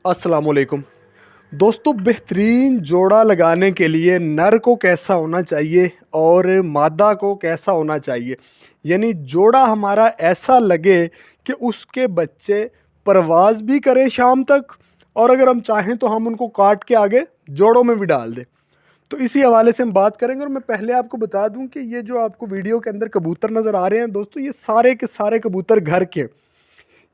अस्सलामुअलैकुम दोस्तों, बेहतरीन जोड़ा लगाने के लिए नर को कैसा होना चाहिए और मादा को कैसा होना चाहिए, यानी जोड़ा हमारा ऐसा लगे कि उसके बच्चे परवाज़ भी करें शाम तक, और अगर हम चाहें तो हम उनको काट के आगे जोड़ों में भी डाल दें। तो इसी हवाले से हम बात करेंगे। और मैं पहले आपको बता दूं कि ये जो आपको वीडियो के अंदर कबूतर नज़र आ रहे हैं दोस्तों, ये सारे के सारे कबूतर घर के,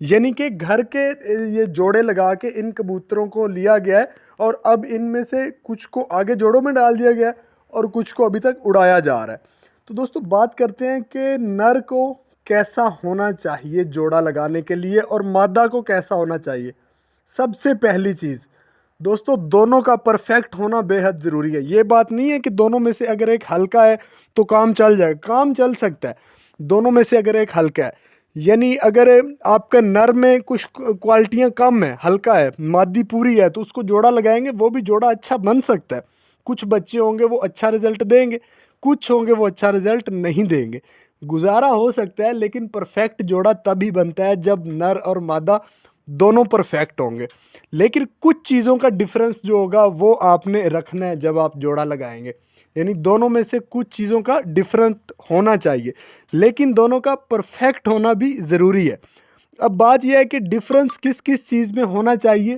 यानी कि घर के ये जोड़े लगा के इन कबूतरों को लिया गया है और अब इनमें से कुछ को आगे जोड़ों में डाल दिया गया है और कुछ को अभी तक उड़ाया जा रहा है। तो दोस्तों बात करते हैं कि नर को कैसा होना चाहिए जोड़ा लगाने के लिए और मादा को कैसा होना चाहिए। सबसे पहली चीज़ दोस्तों, दोनों का परफेक्ट होना बेहद ज़रूरी है। ये बात नहीं है कि दोनों में से अगर एक हल्का है तो काम चल जाएगा, काम चल सकता है। दोनों में से अगर एक हल्का है, यानी अगर आपका नर में कुछ क्वालिटियाँ कम है, हल्का है, मादी पूरी है, तो उसको जोड़ा लगाएंगे, वो भी जोड़ा अच्छा बन सकता है। कुछ बच्चे होंगे वो अच्छा रिजल्ट देंगे, कुछ होंगे वो अच्छा रिजल्ट नहीं देंगे। गुजारा हो सकता है, लेकिन परफेक्ट जोड़ा तभी बनता है जब नर और मादा दोनों परफेक्ट होंगे। लेकिन कुछ चीज़ों का डिफरेंस जो होगा वो आपने रखना है जब आप जोड़ा लगाएंगे, यानी दोनों में से कुछ चीज़ों का डिफरेंट होना चाहिए, लेकिन दोनों का परफेक्ट होना भी ज़रूरी है। अब बात यह है कि डिफरेंस किस किस चीज़ में होना चाहिए,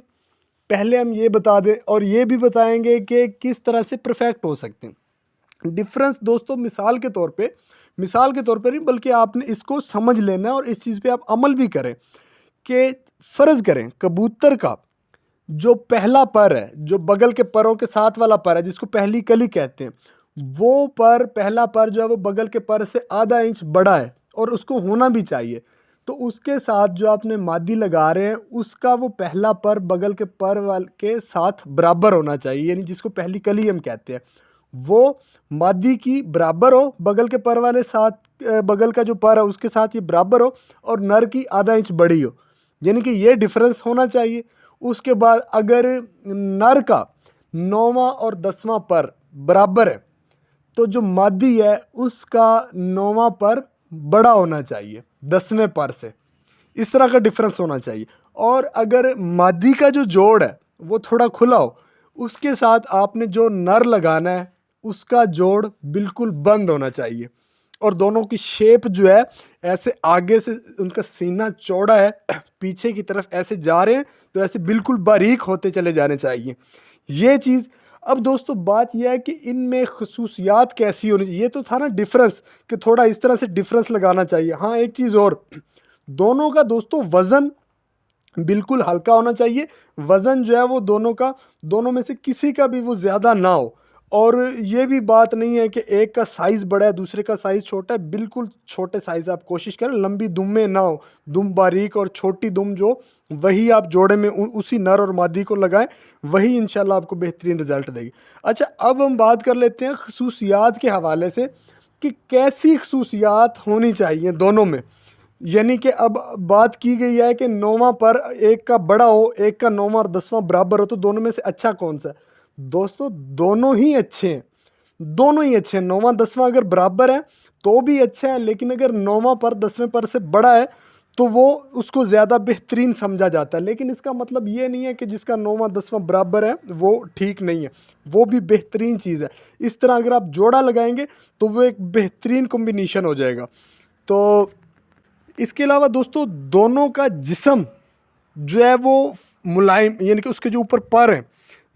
पहले हम ये बता दें और ये भी बताएंगे कि किस तरह से परफेक्ट हो सकते हैं। डिफरेंस दोस्तों मिसाल के तौर पर नहीं, बल्कि आपने इसको समझ लेना है और इस चीज़ पे आप अमल भी करें कि फ़र्ज़ करें कबूतर का जो पहला पर है, जो बगल के परों के साथ वाला पर है, जिसको पहली कली कहते हैं, वो पर, पहला पर जो है वो बगल के पर से आधा इंच बड़ा है और उसको होना भी चाहिए। तो उसके साथ जो आपने मादी लगा रहे हैं उसका वो पहला पर बगल के पर वाल के साथ बराबर होना चाहिए, यानी जिसको पहली कली हम कहते हैं, वो मादी की बराबर हो, बगल के पर वाले साथ, बगल का जो पर है उसके साथ ये बराबर हो, और नर की आधा इंच बड़ी हो, यानी कि ये डिफरेंस होना चाहिए। उसके बाद अगर नर का 9वां और 10वां पर बराबर है तो जो मादी है उसका 9वां पर बड़ा होना चाहिए 10वें पर से, इस तरह का डिफरेंस होना चाहिए। और अगर मादी का जो जोड़ है वो थोड़ा खुला हो, उसके साथ आपने जो नर लगाना है उसका जोड़ बिल्कुल बंद होना चाहिए, और दोनों की शेप जो है ऐसे आगे से उनका सीना चौड़ा है, पीछे की तरफ ऐसे जा रहे हैं, तो ऐसे बिल्कुल बारीक होते चले जाने चाहिए ये चीज़। अब दोस्तों बात यह है कि इनमें खसूसियात कैसी होनी चाहिए। ये तो था ना डिफरेंस, कि थोड़ा इस तरह से डिफरेंस लगाना चाहिए। हाँ, एक चीज़ और, दोनों का दोस्तों वज़न बिल्कुल हल्का होना चाहिए। वज़न जो है वो दोनों में से किसी का भी वो ज़्यादा ना हो। और ये भी बात नहीं है कि एक का साइज़ बड़ा है दूसरे का साइज़ छोटा है, बिल्कुल छोटे साइज़ आप कोशिश करें, लंबी दुम में ना हो, दुम बारीक और छोटी दुम जो, वही आप जोड़े में उसी नर और मादी को लगाएं, वही इंशाल्लाह आपको बेहतरीन रिजल्ट देगी। अच्छा, अब हम बात कर लेते हैं खसूसियात के हवाले से कि कैसी खसूसियात होनी चाहिए दोनों में। यानी कि अब बात की गई है कि 9वां पर एक का बड़ा हो, एक का 9वां और 10वां बराबर हो, तो दोनों में से अच्छा कौन सा है? दोस्तों दोनों ही अच्छे हैं, दोनों ही अच्छे हैं। 9वां 10वां अगर बराबर है तो भी अच्छा है, लेकिन अगर 9वां पर 10वें पर से बड़ा है तो वो उसको ज़्यादा बेहतरीन समझा जाता है। लेकिन इसका मतलब ये नहीं है कि जिसका 9वां 10वां बराबर है वो ठीक नहीं है, वो भी बेहतरीन चीज़ है। इस तरह अगर आप जोड़ा लगाएंगे तो वो एक बेहतरीन कॉम्बिनेशन हो जाएगा। तो इसके अलावा दोस्तों दोनों का जिस्म जो है वो मुलायम, यानी कि उसके जो ऊपर पर हैं,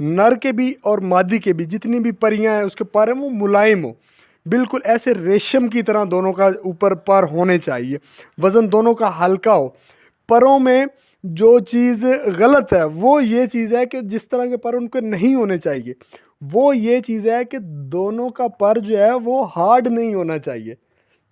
नर के भी और मादी के भी, जितनी भी परियां हैं उसके पर हैं वो मुलायम हो, बिल्कुल ऐसे रेशम की तरह दोनों का ऊपर पर होने चाहिए। वज़न दोनों का हल्का हो। परों में जो चीज़ गलत है वो ये चीज़ है कि जिस तरह के पर उनके नहीं होने चाहिए, वो ये चीज़ है कि दोनों का पर जो है वो हार्ड नहीं होना चाहिए,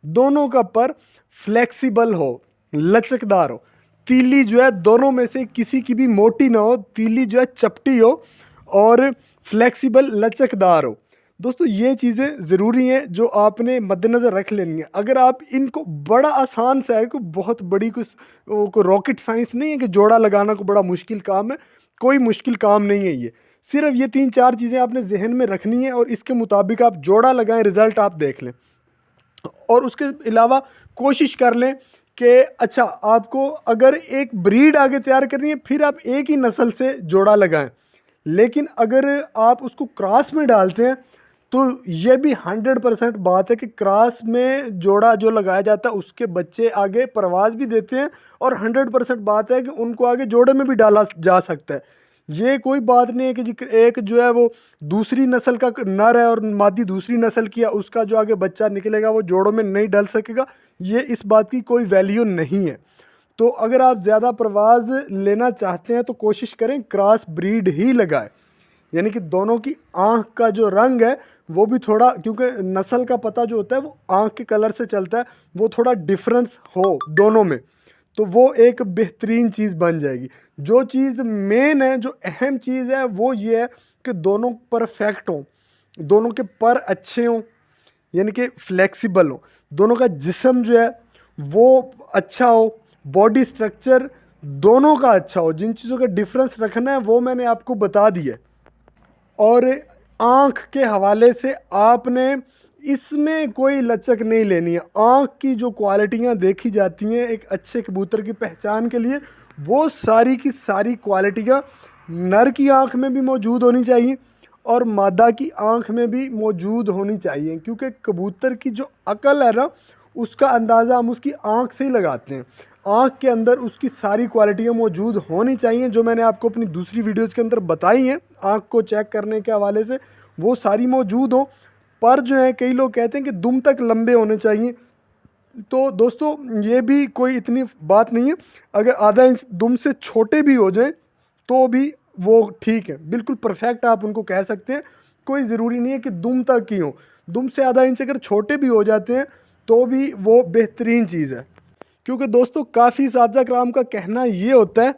दोनों का पर फ्लेक्सिबल हो, लचकदार हो। तीली जो है दोनों में से किसी की भी मोटी ना हो, तीली जो है चपटी हो और फ्लेक्सिबल लचकदार हो। दोस्तों ये चीज़ें ज़रूरी हैं जो आपने मद्देनज़र रख लेनी है। अगर आप इनको, बड़ा आसान सा है, कोई बहुत बड़ी कोई रॉकेट साइंस नहीं है कि जोड़ा लगाना को बड़ा मुश्किल काम है, कोई मुश्किल काम नहीं है ये। सिर्फ ये 3-4 चीज़ें आपने जहन में रखनी है और इसके मुताबिक आप जोड़ा लगाएं, रिज़ल्ट आप देख लें। और उसके अलावा कोशिश कर लें कि अच्छा आपको अगर एक ब्रीड आगे तैयार करनी है फिर आप एक ही नस्ल से जोड़ा लगाएं, लेकिन अगर आप उसको क्रॉस में डालते हैं तो ये भी 100% बात है कि क्रॉस में जोड़ा जो लगाया जाता है उसके बच्चे आगे परवाज भी देते हैं, और 100% बात है कि उनको आगे जोड़े में भी डाला जा सकता है। ये कोई बात नहीं है कि जी एक जो है वो दूसरी नस्ल का नर है और मादी दूसरी नस्ल की है, उसका जो आगे बच्चा निकलेगा वो जोड़ों में नहीं डल सकेगा, ये इस बात की कोई वैल्यू नहीं है। तो अगर आप ज़्यादा परवाज लेना चाहते हैं तो कोशिश करें क्रॉस ब्रीड ही लगाएं, यानी कि दोनों की आँख का जो रंग है वो भी थोड़ा, क्योंकि नस्ल का पता जो होता है वो आँख के कलर से चलता है, वो थोड़ा डिफरेंस हो दोनों में तो वो एक बेहतरीन चीज़ बन जाएगी। जो चीज़ मेन है, जो अहम चीज़ है वो ये है कि दोनों परफेक्ट हों, दोनों के पर अच्छे हों, यानी कि फ्लेक्सिबल हो, दोनों का जिस्म जो है वो अच्छा हो, बॉडी स्ट्रक्चर दोनों का अच्छा हो। जिन चीज़ों का डिफरेंस रखना है वो मैंने आपको बता दिया। और आँख के हवाले से आपने इसमें कोई लचक नहीं लेनी है। आँख की जो क्वालिटियाँ देखी जाती हैं एक अच्छे कबूतर की पहचान के लिए, वो सारी की सारी क्वालिटियाँ नर की आँख में भी मौजूद होनी चाहिए और मादा की आँख में भी मौजूद होनी चाहिए, क्योंकि कबूतर की जो अकल है ना उसका अंदाज़ा हम उसकी आँख से ही लगाते हैं। आँख के अंदर उसकी सारी क्वालिटियाँ मौजूद होनी चाहिए जो मैंने आपको अपनी दूसरी वीडियोज़ के अंदर बताई हैं, आँख को चेक करने के हवाले से वो सारी मौजूद हो। पर जो है कई लोग कहते हैं कि दुम तक लंबे होने चाहिए, तो दोस्तों ये भी कोई इतनी बात नहीं है। अगर आधा इंच दुम से छोटे भी हो जाएं तो भी वो ठीक है, बिल्कुल परफेक्ट आप उनको कह सकते हैं। कोई ज़रूरी नहीं है कि दुम तक ही हो, दुम से आधा इंच अगर छोटे भी हो जाते हैं तो भी वो बेहतरीन चीज़ है। क्योंकि दोस्तों काफ़ी साथीज़ा कराम का कहना ये होता है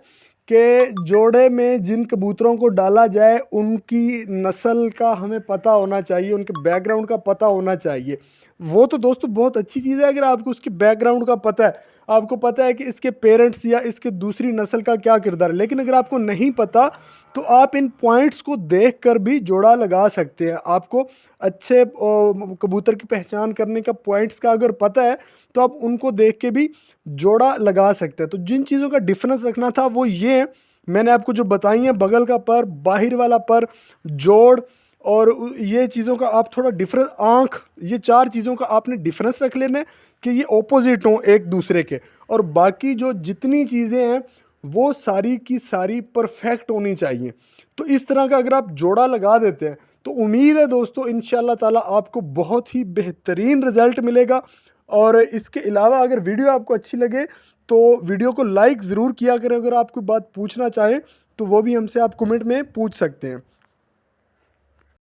कि जोड़े में जिन कबूतरों को डाला जाए उनकी नस्ल का हमें पता होना चाहिए, उनके बैकग्राउंड का पता होना चाहिए। वो तो दोस्तों बहुत अच्छी चीज़ है अगर आपको उसके बैकग्राउंड का पता है, आपको पता है कि इसके पेरेंट्स या इसके दूसरी नस्ल का क्या किरदार है। लेकिन अगर आपको नहीं पता तो आप इन पॉइंट्स को देख कर भी जोड़ा लगा सकते हैं। आपको अच्छे कबूतर की पहचान करने का पॉइंट्स का अगर पता है तो आप उनको देख के भी जोड़ा लगा सकते हैं। तो जिन चीज़ों का डिफरेंस रखना था वो ये है, मैंने आपको जो बताई हैं, बगल का पर, बाहर वाला पर, जोड़, और ये चीज़ों का आप थोड़ा डिफरेंस, आँख, ये 4 चीज़ों का आपने डिफरेंस रख लेना है कि ये ऑपोजिट हों एक दूसरे के। और बाकी जो जितनी चीज़ें हैं वो सारी की सारी परफेक्ट होनी चाहिए। तो इस तरह का अगर आप जोड़ा लगा देते हैं तो उम्मीद है दोस्तों इंशाल्लाह ताला आपको बहुत ही बेहतरीन रिज़ल्ट मिलेगा। और इसके अलावा अगर वीडियो आपको अच्छी लगे तो वीडियो को लाइक ज़रूर किया करें। अगर आप कोई बात पूछना चाहें तो वो भी हमसे आप कमेंट में पूछ सकते हैं।